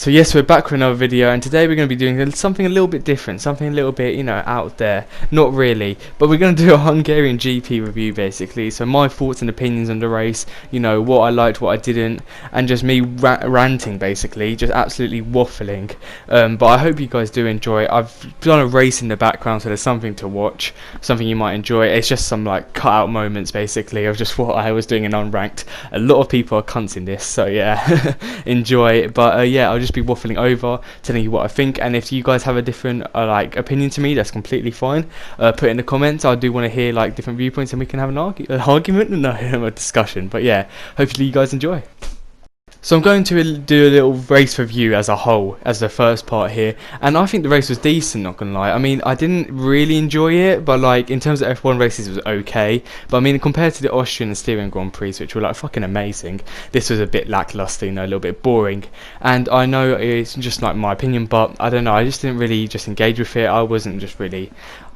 So yes, we're back with another video, and today we're going to be doing something a little bit different, something a little bit, you know, out there. Not really, but we're going to do a Hungarian GP review basically. So my thoughts and opinions on the race, you know, what I liked, what I didn't, and just me ranting basically, just absolutely waffling. But I hope you guys do enjoy it. I've done a race in the background, so there's something to watch, something you might enjoy. It's just some like cut out moments basically of just what I was doing in unranked. A lot of people are cunts in this, so yeah, enjoy. But yeah, I'll just be waffling over, telling you what I think, and if you guys have a different like opinion to me, that's completely fine. Put it in the comments. I do want to hear like different viewpoints, and we can have an argument, no, a discussion. But yeah, hopefully you guys enjoy. So I'm going to do a little race review as a whole, as the first part here, and I think the race was decent, not gonna lie. I mean, I didn't really enjoy it, but like in terms of F1 races it was okay, but I mean compared to the Austrian and Styrian Grand Prix, which were like fucking amazing, this was a bit lackluster, you know, a little bit boring. And I know it's just like my opinion, but I don't know, I just didn't really just engage with it.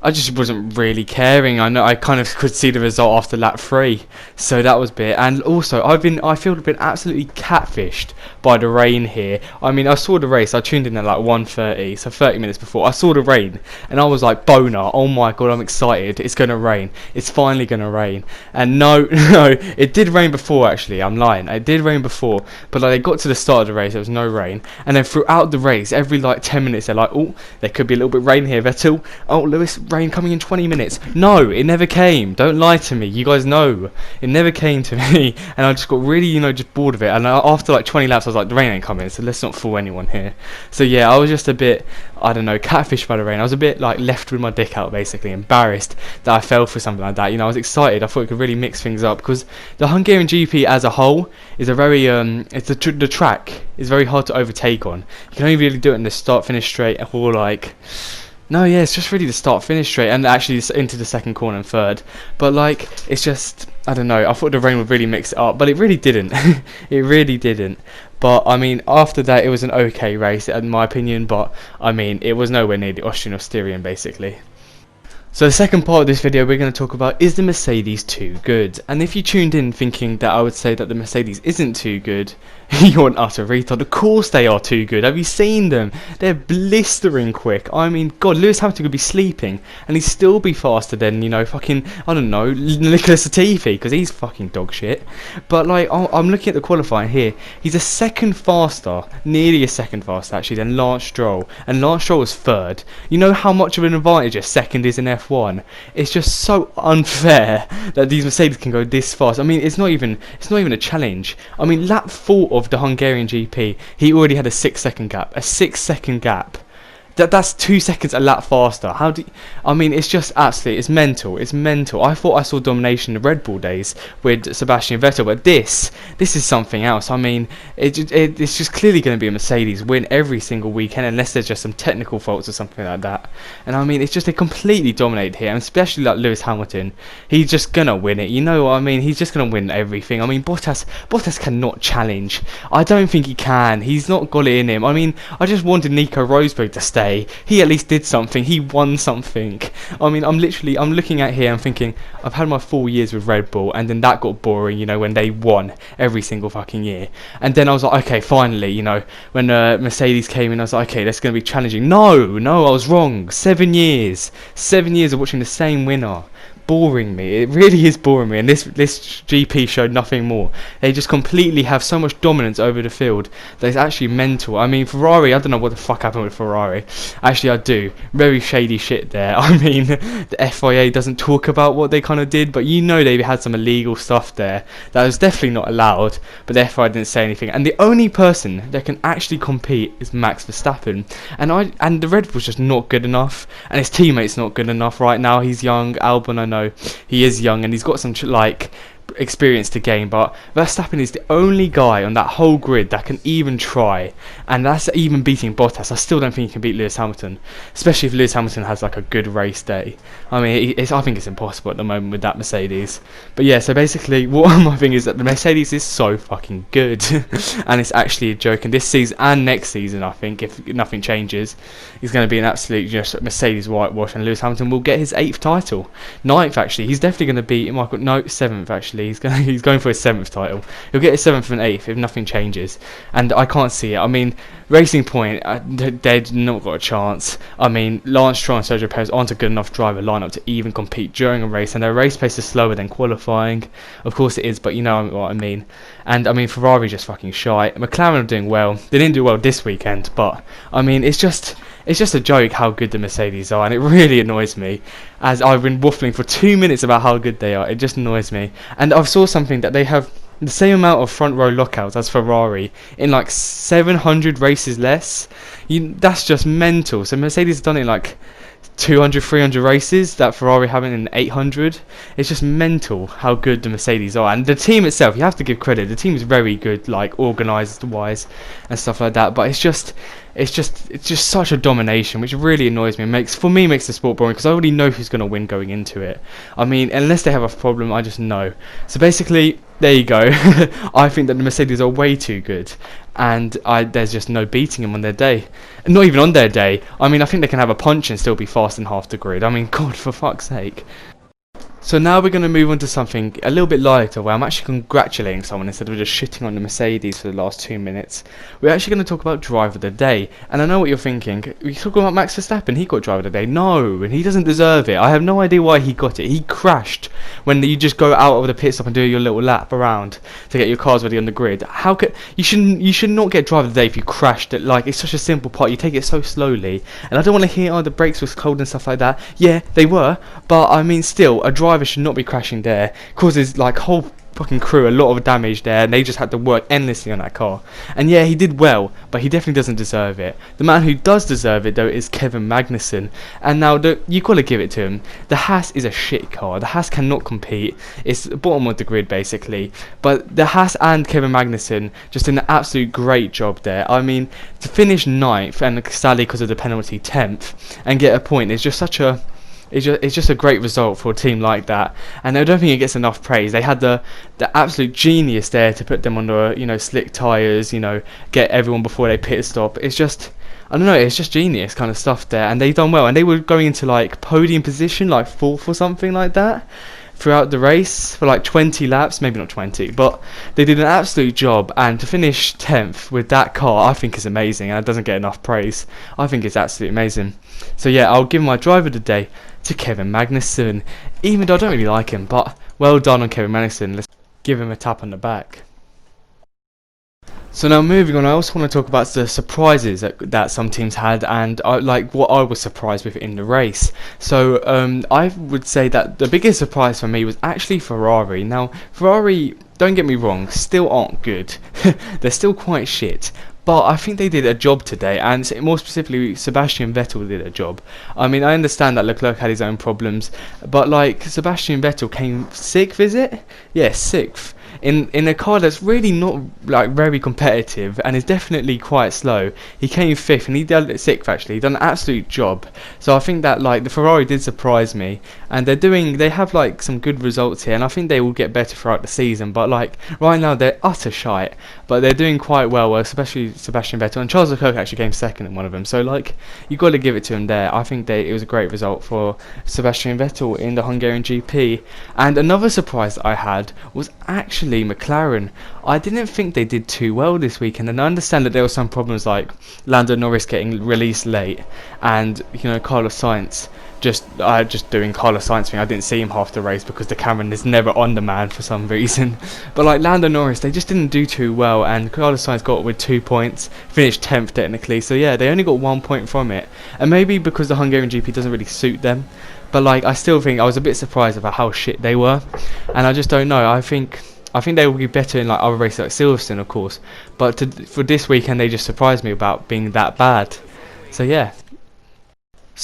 I just wasn't really caring. I know I kind of could see the result after lap 3, so that was a bit. And also, I feel I've been absolutely catfished by the rain here. I mean, I saw the race. I tuned in at like 1:30, so 30 minutes before. I saw the rain, and I was like, "Boner! Oh my god, I'm excited! It's gonna rain! It's finally gonna rain!" And no, no, it did rain before. Actually, I'm lying. It did rain before, but like, it got to the start of the race, there was no rain, and then throughout the race, every like 10 minutes, they're like, "Oh, there could be a little bit of rain here, Vettel. Oh, Lewis." Rain coming in 20 minutes. No, it never came. Don't lie to me. You guys know it never came to me, and I just got really, you know, just bored of it. And after like 20 laps, I was like, the rain ain't coming, so let's not fool anyone here. So yeah, I was just a bit, I don't know, catfished by the rain. I was a bit like left with my dick out, basically embarrassed that I fell for something like that. You know, I was excited. I thought it could really mix things up, because the Hungarian GP as a whole is a very the track is very hard to overtake on. You can only really do it in the start finish straight, or like, no, yeah, it's just really the start finish straight, and actually into the second corner and third. But like, it's just, I don't know, I thought the rain would really mix it up, but it really didn't. It really didn't. But I mean, after that it was an okay race in my opinion, but I mean, it was nowhere near the Austrian or Styrian basically. So the second part of this video, we're going to talk about, is the Mercedes too good? And if you tuned in thinking that I would say that the Mercedes isn't too good, you're an utter retard. Of course they are too good. Have you seen them? They're blistering quick. I mean, God, Lewis Hamilton could be sleeping and he'd still be faster than, you know, fucking, I don't know, Nicholas Latifi, because he's fucking dog shit. But like, I'm looking at the qualifying here. He's a second faster, nearly a second faster actually, than Lance Stroll. And Lance Stroll was third. You know how much of an advantage a second is in F1? It's just so unfair that these Mercedes can go this fast. I mean, it's not even a challenge. I mean, lap 4 of the Hungarian GP, he already had a 6-second gap. A 6-second gap. That's 2 seconds a lap faster. How do you, I mean, it's just absolutely, it's mental. It's mental. I thought I saw domination in the Red Bull days with Sebastian Vettel, but this is something else. I mean, it's just clearly going to be a Mercedes win every single weekend, unless there's just some technical faults or something like that. And I mean, it's just, they completely dominated here, and especially like Lewis Hamilton. He's just gonna win it. You know what I mean? He's just gonna win everything. I mean, Bottas cannot challenge. I don't think he can. He's not got it in him. I mean, I just wanted Nico Rosberg to stay. He at least did something. He won something. I mean, I'm looking at here, I'm thinking, I've had my 4 years with Red Bull, and then that got boring, you know, when they won every single fucking year. And then I was like, okay, finally, you know, when Mercedes came in, I was like, okay, that's going to be challenging. No, I was wrong. 7 years of watching the same winner. Boring me. It really is boring me, and this GP showed nothing more. They just completely have so much dominance over the field that it's actually mental. I mean, Ferrari, I don't know what the fuck happened with Ferrari. Actually, I do. Very shady shit there. I mean, the FIA doesn't talk about what they kind of did, but you know they had some illegal stuff there that was definitely not allowed, but the FIA didn't say anything. And the only person that can actually compete is Max Verstappen, and the Red Bull's just not good enough, and his teammate's not good enough right now. He's young. Albon, I know he is young, and he's got some like experience to gain, but Verstappen is the only guy on that whole grid that can even try, and that's even beating Bottas. I still don't think he can beat Lewis Hamilton, especially if Lewis Hamilton has like a good race day. I mean, I think it's impossible at the moment with that Mercedes. But yeah, so basically what my thing is that the Mercedes is so fucking good and it's actually a joke, and this season and next season, I think, if nothing changes, is going to be an absolute just Mercedes whitewash, and Lewis Hamilton will get his 8th title, 9th actually. He's definitely going to beat Michael, no, 7th actually. actually. He's going for his 7th title. He'll get his 7th and 8th if nothing changes, and I can't see it. I mean, Racing Point, they've not got a chance. I mean, Lance Stroll and Sergio Perez aren't a good enough driver lineup to even compete during a race, and their race pace is slower than qualifying. Of course it is, but you know what I mean. And I mean, Ferrari just fucking shite. McLaren are doing well. They didn't do well this weekend, but I mean, it's just a joke how good the Mercedes are, and it really annoys me, as I've been waffling for 2 minutes about how good they are. It just annoys me. And I saw something that they have the same amount of front row lockouts as Ferrari in like 700 races less. That's just mental. So Mercedes has done it in like 200, 300 races that Ferrari haven't in 800. It's just mental how good the Mercedes are, and the team itself, you have to give credit, the team is very good, like organised wise and stuff like that, but it's just such a domination, which really annoys me. Makes the sport boring, because I already know who's going to win going into it. I mean, unless they have a problem, I just know. So basically, there you go. I think that the Mercedes are way too good, and there's just no beating them on their day. Not even on their day. I mean, I think they can have a punch and still be fast in half the grid. I mean, God, for fuck's sake. So now we're going to move on to something a little bit lighter, where I'm actually congratulating someone instead of just shitting on the Mercedes for the last 2 minutes. We're actually going to talk about driver of the day. And I know what you're thinking. We're talking about Max Verstappen. He got driver of the day. No, and he doesn't deserve it. I have no idea why he got it. He crashed when you just go out of the pit stop and do your little lap around to get your cars ready on the grid. How could you should not get driver of the day if you crashed it? Like, it's such a simple part. You take it so slowly. And I don't want to hear, oh, the brakes was cold and stuff like that. Yeah, they were. But I mean, still, a driver should not be crashing there. Causes like whole fucking crew a lot of damage there, and they just had to work endlessly on that car. And yeah, he did well, but he definitely doesn't deserve it. The man who does deserve it though is Kevin Magnussen, and now you gotta give it to him. The Haas is a shit car. The Haas cannot compete. It's the bottom of the grid basically, but the Haas and Kevin Magnussen just did an absolute great job there. I mean, to finish 9th and sadly because of the penalty 10th and get a point is just such a it's just a great result for a team like that, and I don't think it gets enough praise. They had the absolute genius there to put them under slick tyres, get everyone before they pit stop. It's just, I don't know, it's just genius kind of stuff there, and they've done well, and they were going into like podium position, like 4th or something like that throughout the race for like 20 laps, maybe not 20, but they did an absolute job, and to finish 10th with that car I think is amazing, and it doesn't get enough praise. I think it's absolutely amazing. So yeah, I'll give my driver of the day to Kevin Magnussen, even though I don't really like him, but well done on Kevin Magnussen. Let's give him a tap on the back. So now moving on, I also want to talk about the surprises that some teams had, and like what I was surprised with in the race. So I would say that the biggest surprise for me was actually Ferrari. Now Ferrari, don't get me wrong, still aren't good. They're still quite shit. But I think they did a job today, and more specifically, Sebastian Vettel did a job. I mean, I understand that Leclerc had his own problems, but like Sebastian Vettel came 6th, is it? Yeah, 6th. In a car that's really not like very competitive and is definitely quite slow. He came 5th, and he did 6th actually. He done an absolute job. So I think that like the Ferrari did surprise me, and they have like some good results here, and I think they will get better throughout the season. But like right now they're utter shite, but they're doing quite well, especially Sebastian Vettel, and Charles Leclerc actually came 2nd in one of them. So like you got to give it to him there. I think it was a great result for Sebastian Vettel in the Hungarian GP. And another surprise that I had was actually McLaren. I didn't think they did too well this weekend, and I understand that there were some problems like Lando Norris getting released late, and Carlos Sainz just doing Carlos Sainz thing. I didn't see him half the race because the camera is never on the man for some reason. But like Lando Norris, they just didn't do too well, and Carlos Sainz got with 2 points, finished 10th technically. So yeah, they only got 1 point from it, and maybe because the Hungarian GP doesn't really suit them. But like I still think I was a bit surprised about how shit they were, and I just don't know. I think they will be better in like other races like Silverstone, of course. But for this weekend, they just surprised me about being that bad. So yeah.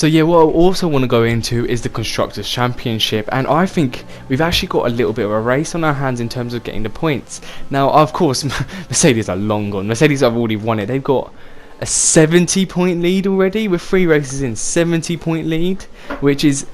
What I also want to go into is the Constructors' Championship, and I think we've actually got a little bit of a race on our hands in terms of getting the points. Now, of course, Mercedes are long gone. Mercedes have already won it. They've got a 70-point lead already with 3 races in. 70-point lead, which is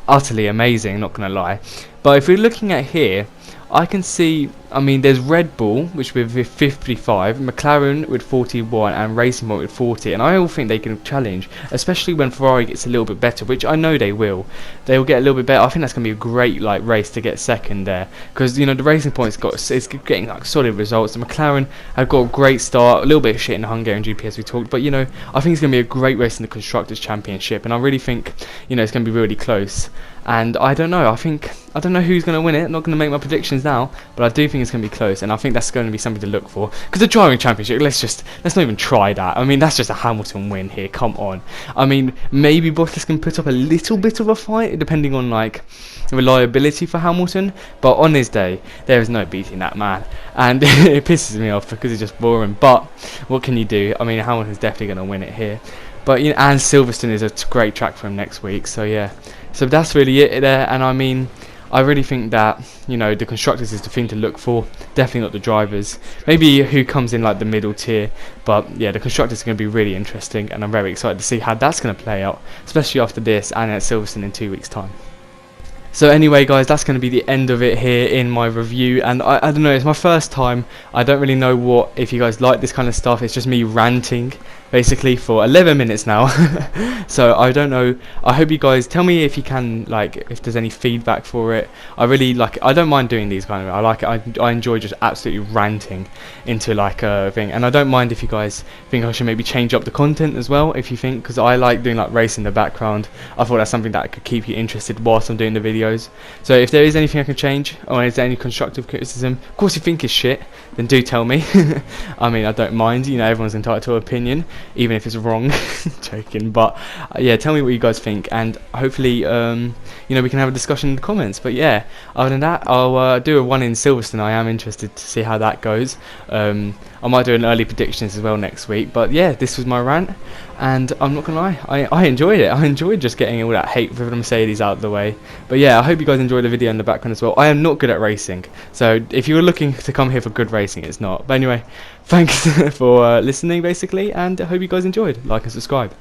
utterly amazing, not going to lie. But if we're looking at here, I can see I mean, there's Red Bull, which with 55, McLaren with 41, and Racing Point with 40. And I all think they can challenge, especially when Ferrari gets a little bit better, which I know they will. They will get a little bit better. I think that's going to be a great like race to get second there, because you know the Racing Point's is getting like solid results. The McLaren have got a great start, a little bit of shit in the Hungarian GP as we talked, but you know I think it's going to be a great race in the Constructors' Championship, and I really think you know it's going to be really close. And I don't know. I don't know who's going to win it. I'm not going to make my predictions now, but I do think it's going to be close, and I think that's going to be something to look for. Because the driving championship, let's not even try that. I mean, that's just a Hamilton win here. Come on. I mean, maybe Bottas can put up a little bit of a fight, depending on like reliability for Hamilton. But on his day, there is no beating that man, and it pisses me off because it's just boring. But what can you do? I mean, Hamilton's definitely going to win it here. But you know, and Silverstone is a great track for him next week. So yeah. So that's really it there, and I mean, I really think that you know the constructors is the thing to look for. Definitely not the drivers. Maybe who comes in like the middle tier, but yeah, the constructors are going to be really interesting, and I'm very excited to see how that's going to play out, especially after this and at Silverstone in 2 weeks' time. So anyway guys, that's going to be the end of it here in my review, and I don't know, it's my first time. I don't really know if you guys like this kind of stuff. It's just me ranting basically for 11 minutes now. So I don't know, I hope you guys tell me if you can, like, if there's any feedback for it. I really like it. I don't mind doing these kind of, I like it. I enjoy just absolutely ranting into like a thing, and I don't mind if you guys think I should maybe change up the content as well, if you think, because I like doing like race in the background. I thought that's something that could keep you interested whilst I'm doing the videos. So if there is anything I can change, or is there any constructive criticism, of course you think it's shit, then do tell me. I mean, I don't mind, you know, everyone's entitled to an opinion, even if it's wrong. Joking, but yeah, tell me what you guys think, and hopefully you know, we can have a discussion in the comments. But yeah, other than that, I'll do a one in Silverstone. I am interested to see how that goes. I might do an early predictions as well next week. But yeah, this was my rant, and I'm not gonna lie, I enjoyed it. I enjoyed just getting all that hate for the Mercedes out of the way. But yeah, I hope you guys enjoyed the video in the background as well. I am not good at racing, so if you were looking to come here for good racing, it's not. But anyway, thanks for listening basically, and I hope you guys enjoyed. Like and subscribe.